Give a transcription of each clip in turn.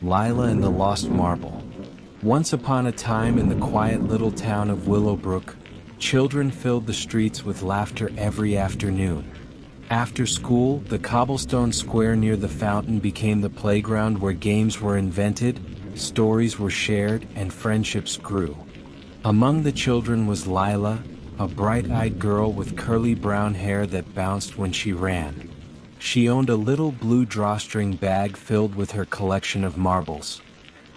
Lila and the Lost Marble. Once upon a time in the quiet little town of Willowbrook, children filled the streets with laughter every afternoon. After school, the cobblestone square near the fountain became the playground where games were invented, stories were shared, and friendships grew. Among the children was Lila, a bright-eyed girl with curly brown hair that bounced when she ran. She owned a little blue drawstring bag filled with her collection of marbles.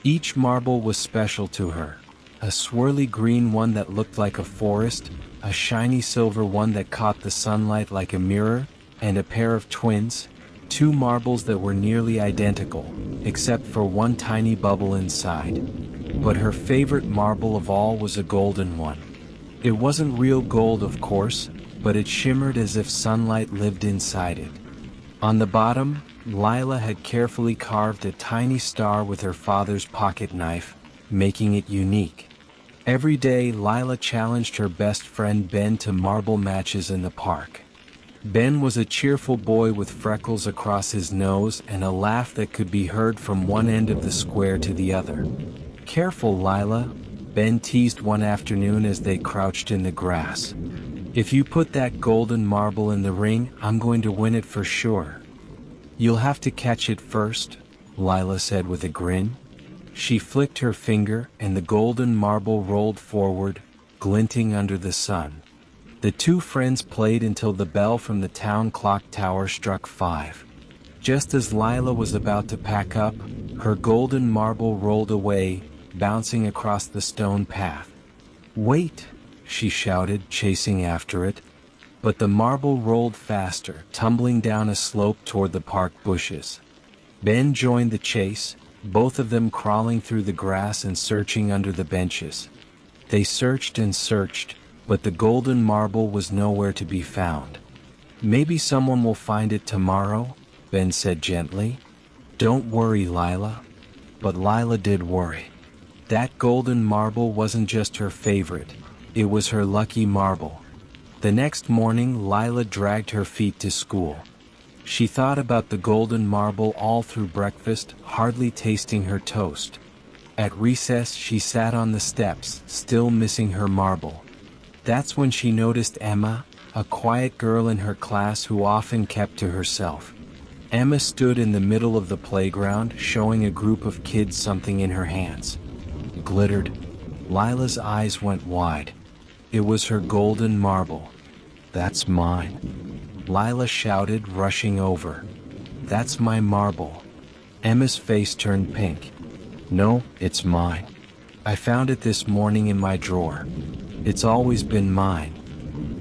Each marble was special to her. A swirly green one that looked like a forest, a shiny silver one that caught the sunlight like a mirror, and a pair of twins, two marbles that were nearly identical, except for one tiny bubble inside. But her favorite marble of all was a golden one. It wasn't real gold, of course, but it shimmered as if sunlight lived inside it. On the bottom, Lila had carefully carved a tiny star with her father's pocket knife, making it unique. Every day, Lila challenged her best friend Ben to marble matches in the park. Ben was a cheerful boy with freckles across his nose and a laugh that could be heard from one end of the square to the other. "Careful, Lila," Ben teased one afternoon as they crouched in the grass. "If you put that golden marble in the ring, I'm going to win it for sure." "You'll have to catch it first," Lila said with a grin. She flicked her finger and the golden marble rolled forward, glinting under the sun. The two friends played until the bell from the town clock tower struck 5. Just as Lila was about to pack up, her golden marble rolled away, bouncing across the stone path. "Wait!" she shouted, chasing after it. But the marble rolled faster, tumbling down a slope toward the park bushes. Ben joined the chase, both of them crawling through the grass and searching under the benches. They searched and searched, but the golden marble was nowhere to be found. "Maybe someone will find it tomorrow," Ben said gently. "Don't worry, Lila." But Lila did worry. That golden marble wasn't just her favorite, it was her lucky marble. The next morning, Lila dragged her feet to school. She thought about the golden marble all through breakfast, hardly tasting her toast. At recess, she sat on the steps, still missing her marble. That's when she noticed Emma, a quiet girl in her class who often kept to herself. Emma stood in the middle of the playground, showing a group of kids something in her hands. It glittered. Lila's eyes went wide. It was her golden marble. "That's mine," Lila shouted, rushing over. "That's my marble." Emma's face turned pink. "No, it's mine. I found it this morning in my drawer. It's always been mine."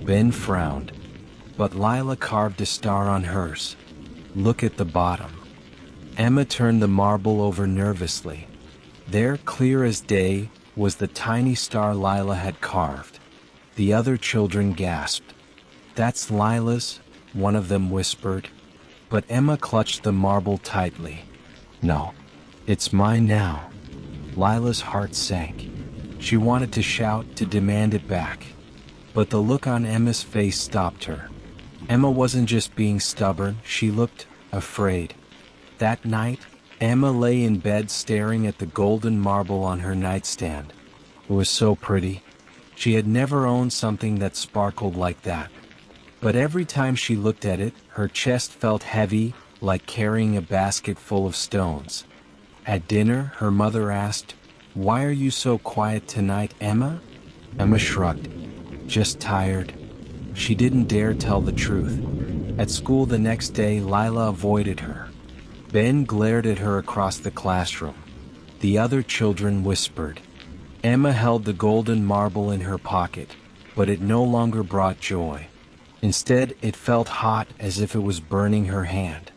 Ben frowned. But Lila carved a star on hers. "Look at the bottom." Emma turned the marble over nervously. There, clear as day, was the tiny star Lila had carved. The other children gasped. "That's Lila's," one of them whispered. But Emma clutched the marble tightly. "No, it's mine now." Lila's heart sank. She wanted to shout, to demand it back. But the look on Emma's face stopped her. Emma wasn't just being stubborn, she looked afraid. That night, Emma lay in bed staring at the golden marble on her nightstand. It was so pretty. She had never owned something that sparkled like that. But every time she looked at it, her chest felt heavy, like carrying a basket full of stones. At dinner, her mother asked, "Why are you so quiet tonight, Emma?" Emma shrugged. "Just tired." She didn't dare tell the truth. At school the next day, Lila avoided her. Ben glared at her across the classroom. The other children whispered. Emma held the golden marble in her pocket, but it no longer brought joy. Instead, it felt hot, as if it was burning her hand.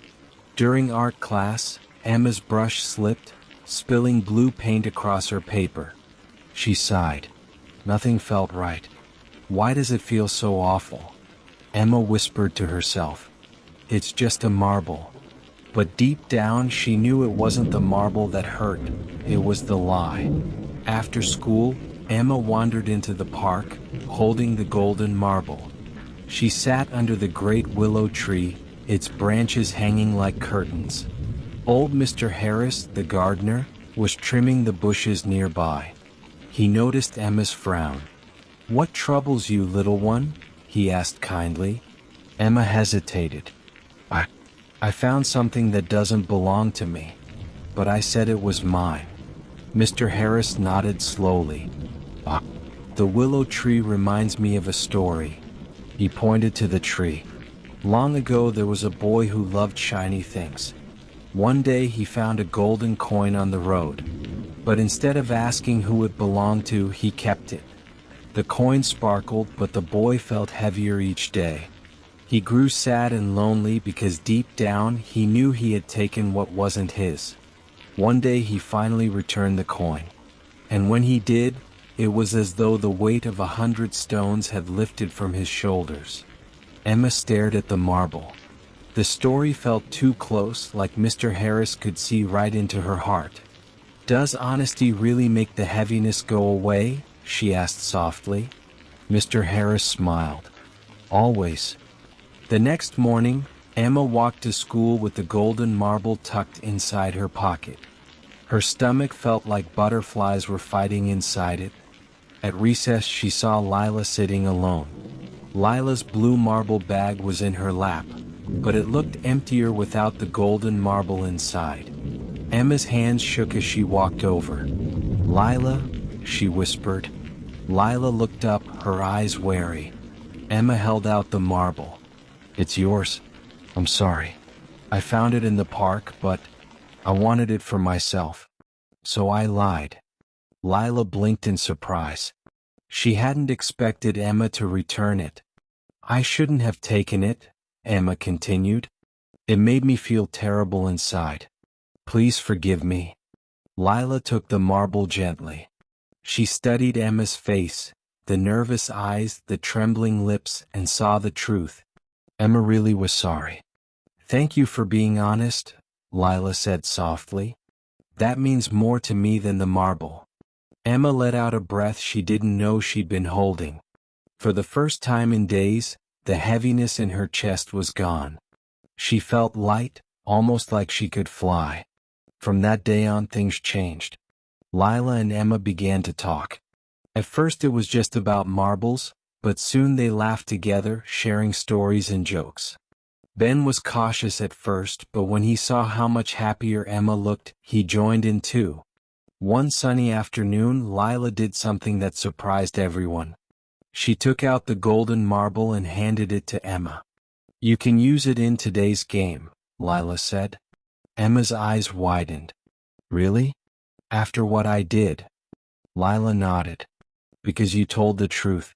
During art class, Emma's brush slipped, spilling blue paint across her paper. She sighed. Nothing felt right. "Why does it feel so awful?" Emma whispered to herself. "It's just a marble." But deep down, she knew it wasn't the marble that hurt, it was the lie. After school, Emma wandered into the park, holding the golden marble. She sat under the great willow tree, its branches hanging like curtains. Old Mr. Harris, the gardener, was trimming the bushes nearby. He noticed Emma's frown. "What troubles you, little one?" he asked kindly. Emma hesitated. I found something that doesn't belong to me, but I said it was mine." Mr. Harris nodded slowly. "The willow tree reminds me of a story." He pointed to the tree. "Long ago there was a boy who loved shiny things. One day he found a golden coin on the road, but instead of asking who it belonged to, he kept it. The coin sparkled, but the boy felt heavier each day. He grew sad and lonely because deep down he knew he had taken what wasn't his. One day he finally returned the coin. And when he did, it was as though the weight of 100 stones had lifted from his shoulders." Emma stared at the marble. The story felt too close, like Mr. Harris could see right into her heart. "Does honesty really make the heaviness go away?" she asked softly. Mr. Harris smiled. "Always." The next morning, Emma walked to school with the golden marble tucked inside her pocket. Her stomach felt like butterflies were fighting inside it. At recess she saw Lila sitting alone. Lila's blue marble bag was in her lap, but it looked emptier without the golden marble inside. Emma's hands shook as she walked over. "Lila," she whispered. Lila looked up, her eyes wary. Emma held out the marble. "It's yours. I'm sorry. I found it in the park, but I wanted it for myself. So I lied." Lila blinked in surprise. She hadn't expected Emma to return it. "I shouldn't have taken it," Emma continued. "It made me feel terrible inside. Please forgive me." Lila took the marble gently. She studied Emma's face, the nervous eyes, the trembling lips, and saw the truth. Emma really was sorry. "Thank you for being honest," Lila said softly. "That means more to me than the marble." Emma let out a breath she didn't know she'd been holding. For the first time in days, the heaviness in her chest was gone. She felt light, almost like she could fly. From that day on, things changed. Lila and Emma began to talk. At first it was just about marbles, but soon they laughed together, sharing stories and jokes. Ben was cautious at first, but when he saw how much happier Emma looked, he joined in too. One sunny afternoon, Lila did something that surprised everyone. She took out the golden marble and handed it to Emma. "You can use it in today's game," Lila said. Emma's eyes widened. "Really? After what I did?" Lila nodded. "Because you told the truth.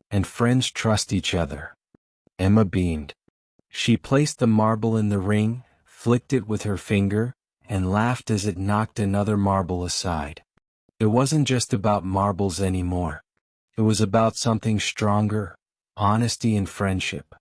And friends trust each other." Emma beamed. She placed the marble in the ring, flicked it with her finger, and laughed as it knocked another marble aside. It wasn't just about marbles anymore. It was about something stronger, honesty and friendship.